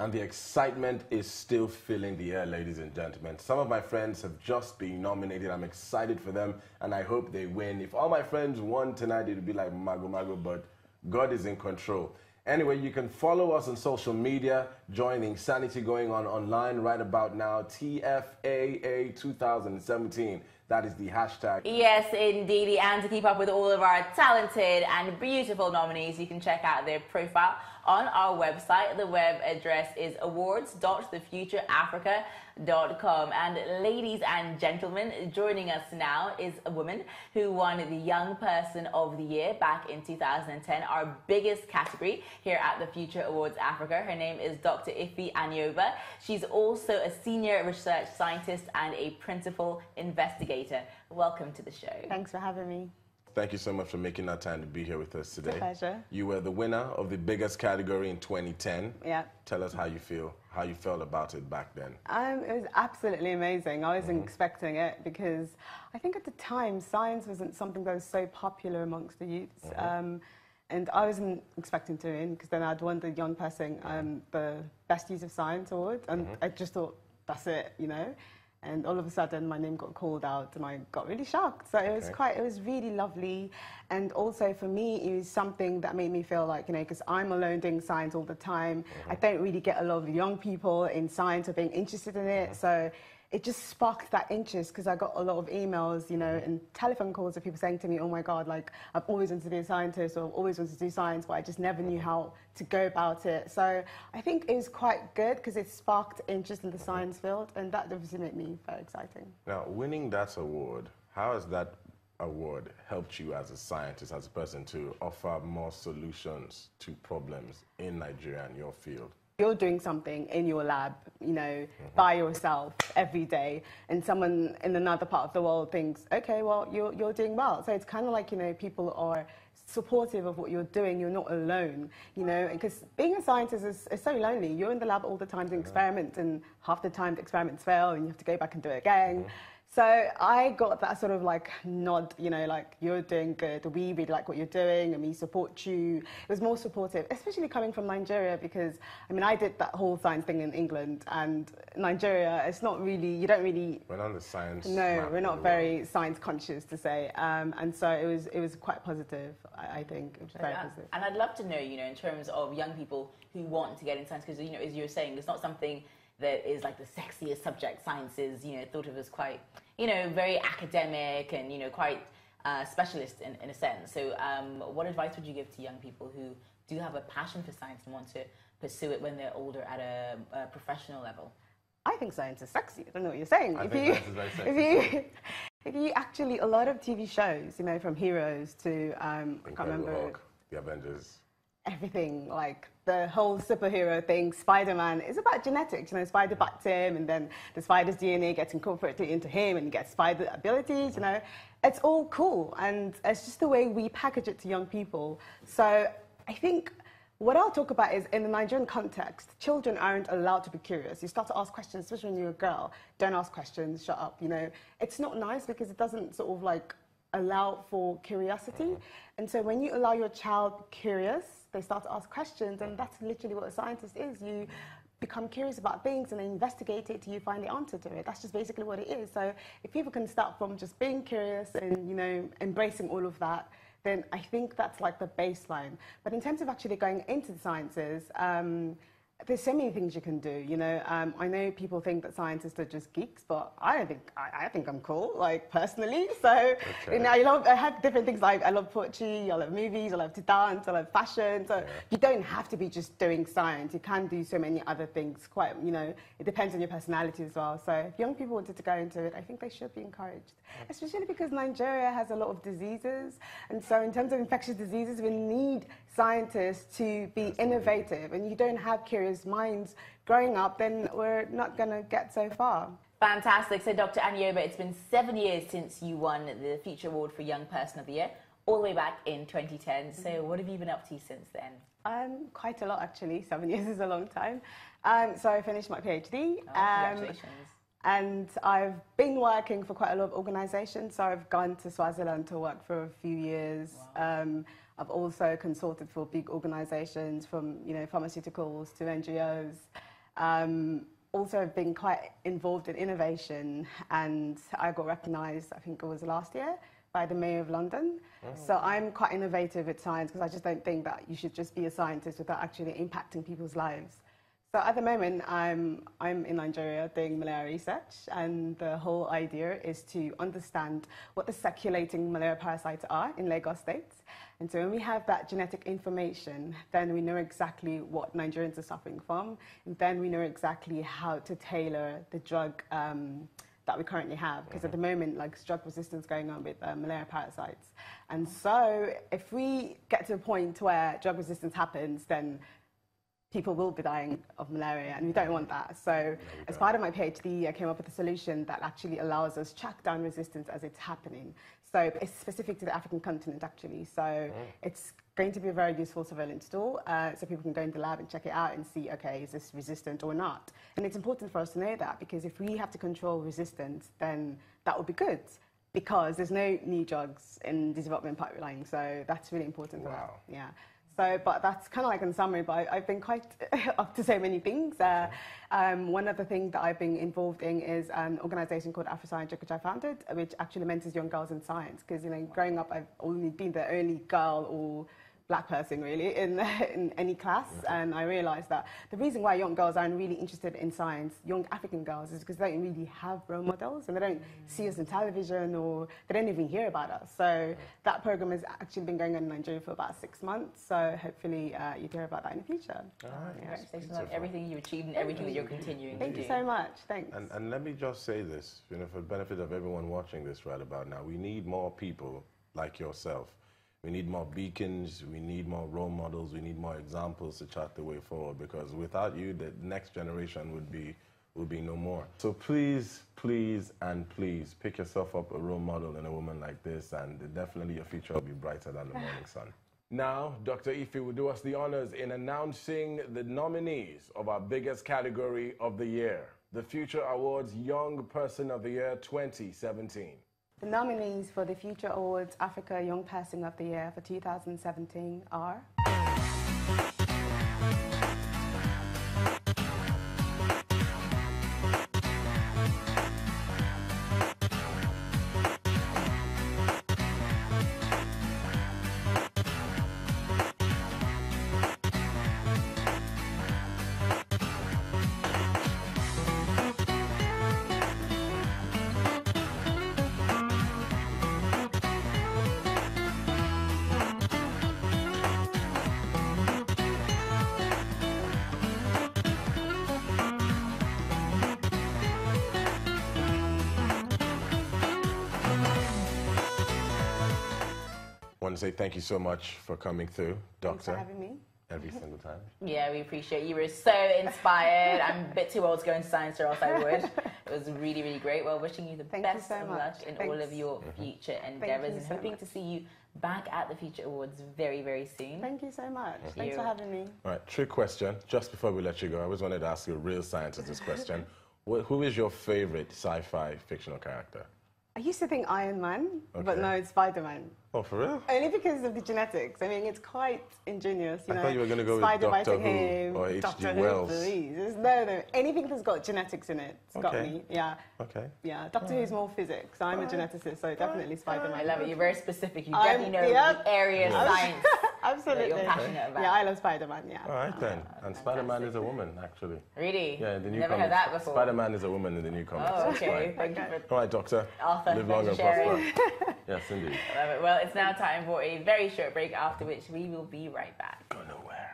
And the excitement is still filling the air, ladies and gentlemen. Some of my friends have just been nominated. I'm excited for them, and I hope they win. If all my friends won tonight, it would be like mago mago, but God is in control. Anyway, you can follow us on social media, join the insanity going on online right about now, TFAA 2017. That is the hashtag. Yes, indeed. And to keep up with all of our talented and beautiful nominees, you can check out their profile on our website. The web address is awards.thefutureafrica.com. And ladies and gentlemen, joining us now is a woman who won the Young Person of the Year back in 2010, our biggest category here at the Future Awards Africa. Her name is Dr. Ife Anyoba. She's also a senior research scientist and a principal investigator. Welcome to the show. Thanks for having me. Thank you so much for making that time to be here with us today. It's a pleasure. You were the winner of the biggest category in 2010. Yeah. Tell us how you felt about it back then. It was absolutely amazing. I wasn't expecting it because I think at the time science wasn't something that was so popular amongst the youths. And I wasn't expecting to win because then I'd won the Young Person, the Best Use of Science Award, and I just thought, that's it, you know. And all of a sudden, my name got called out, and I got really shocked. So it was really lovely. And also for me, it was something that made me feel like, you know, because I'm alone doing science all the time. I don't really get a lot of young people in science or being interested in it. So it just sparked that interest because I got a lot of emails, you know, and telephone calls of people saying to me, oh my God, like, I've always wanted to be a scientist or I've always wanted to do science, but I just never knew how to go about it. So I think it was quite good because it sparked interest in the science field, and that obviously made me very exciting. Now, winning that award, how has that award helped you as a scientist, as a person, to offer more solutions to problems in Nigeria and your field? You're doing something in your lab, you know, by yourself every day, and someone in another part of the world thinks, okay, well, you're doing well. So it's kind of like, you know, people are supportive of what you're doing. You're not alone, you know, because being a scientist is so lonely. You're in the lab all the time doing experiments, and half the time the experiments fail and you have to go back and do it again. So I got that sort of like nod, you know, like, you're doing good, we really like what you're doing and we support you. It was more supportive, especially coming from Nigeria, because, I mean, I did that whole science thing in England, and Nigeria, it's not really, you don't really... We're not the science... No, we're not very science conscious, to say. And so it was quite positive, I think. It was very positive. And I'd love to know, you know, in terms of young people who want to get in science, because, you know, as you were saying, it's not something that is like the sexiest subject. Science is, you know, thought of as quite, you know, very academic and, you know, quite specialist in a sense. So what advice would you give to young people who do have a passion for science and want to pursue it when they're older at a professional level? I think science is sexy. I don't know what you're saying. I think science is very sexy. If you actually, a lot of TV shows, you know, from Heroes to, I can't remember. Hulk, the Avengers. Everything, like the whole superhero thing, Spider-Man, is about genetics. You know, spider bites him, and then the spider's DNA gets incorporated into him, and he gets spider abilities, you know. It's all cool, and it's just the way we package it to young people. So I think what I'll talk about is, in the Nigerian context, children aren't allowed to be curious. You start to ask questions, especially when you're a girl. Don't ask questions, shut up, you know. It's not nice because it doesn't sort of like allow for curiosity. And so when you allow your child curious, they start to ask questions, and that's literally what a scientist is. You become curious about things and then investigate it till you find the answer to it. That's just basically what it is. So if people can start from just being curious and, you know, embracing all of that, then I think that's like the baseline. But in terms of actually going into the sciences, there's so many things you can do, you know. I know people think that scientists are just geeks, but I think I'm cool, like, personally. So, you know, I have different things, like I love poetry, I love movies, I love to dance, I love fashion. So you don't have to be just doing science. You can do so many other things. Quite, you know, it depends on your personality as well. So if young people wanted to go into it, I think they should be encouraged, especially because Nigeria has a lot of diseases. And so in terms of infectious diseases, we need scientists to be innovative, and you don't have curious minds growing up, then we're not going to get so far. Fantastic. So Dr. Anyoba, it's been 7 years since you won the Future Award for Young Person of the Year, all the way back in 2010. So what have you been up to since then? Quite a lot, actually. 7 years is a long time. So I finished my PhD. Congratulations. And I've been working for quite a lot of organisations. So I've gone to Swaziland to work for a few years. Wow. I've also consulted for big organisations, from, you know, pharmaceuticals to NGOs. Also, I've been quite involved in innovation, and I got recognised, I think it was last year, by the Mayor of London. So I'm quite innovative with science because I just don't think that you should just be a scientist without actually impacting people's lives. So at the moment, I'm in Nigeria doing malaria research, and the whole idea is to understand what the circulating malaria parasites are in Lagos State. And so when we have that genetic information, then we know exactly what Nigerians are suffering from, and then we know exactly how to tailor the drug that we currently have. Because at the moment, like, drug resistance going on with malaria parasites. And so if we get to a point where drug resistance happens, then people will be dying of malaria, and we don't want that. So as part of my PhD, I came up with a solution that actually allows us to track down resistance as it's happening. So it's specific to the African continent, actually. So it's going to be a very useful surveillance tool, so people can go in the lab and check it out and see, okay, is this resistant or not? And it's important for us to know that, because if we have to control resistance, then that would be good, because there's no new drugs in the development pipeline. So that's really important for that. Yeah. So, but that's kind of like in summary, but I've been quite up to so many things. One of the things that I've been involved in is an organisation called AfroScience, which I founded, which actually mentors young girls in science. Because, you know, growing up, I've only been the only girl or black person really in any class, and I realised that the reason why young girls aren't really interested in science, young African girls, is because they don't really have role models, and they don't see us on television, or they don't even hear about us. So that program has actually been going on in Nigeria for about 6 months, so hopefully you'd hear about that in the future. Congratulations on everything you achieved and everything that you're continuing to do. Thank you so much. Thanks. And let me just say this, you know, for the benefit of everyone watching this right about now, we need more people like yourself. We need more beacons, we need more role models, we need more examples to chart the way forward, because without you, the next generation would be no more. So please, please, and please pick yourself up a role model in a woman like this, and definitely your future will be brighter than the morning sun. Now, Dr. Ife will do us the honors in announcing the nominees of our biggest category of the year, the Future Awards Young Person of the Year 2017. The nominees for the Future Awards Africa Young Person of the Year for 2017 are... I want to say thank you so much for coming through, Doctor. Thanks for having me. Every single time. Yeah, we appreciate you. You were so inspired. I'm a bit too old to go into science, or else I would. It was really, really great. Well, wishing you the best of luck in all of your future endeavors, and hoping to see you back at the Future Awards very, very soon. Thank you so much. Thanks for having me. All right, trick question. Just before we let you go, I always wanted to ask you a real scientist this question. Who is your favorite sci-fi fictional character? I used to think Iron Man, but no, it's Spider-Man. Oh, for real? Only because of the genetics. I mean, it's quite ingenious, you know. I thought you were going to go with Doctor Who or H.G. Wells. Please. No, anything that's got genetics in it, it's got me. Yeah. Okay. Yeah, Doctor Who is more physics. I'm a geneticist, so definitely Spider-Man. I love it. You're very specific. You definitely know the area of science. Absolutely. That you're passionate about. Yeah, I love Spider-Man, yeah. All right, then. And Spider-Man is a woman, actually. Really? Yeah, the new Never heard that before. Spider-Man is a woman in the new comics. Oh, okay. Thank you for... All right, Doctor. Arthur, live long and prosper. Yes, indeed. Well, it's now time for a very short break, after which we will be right back. Go nowhere.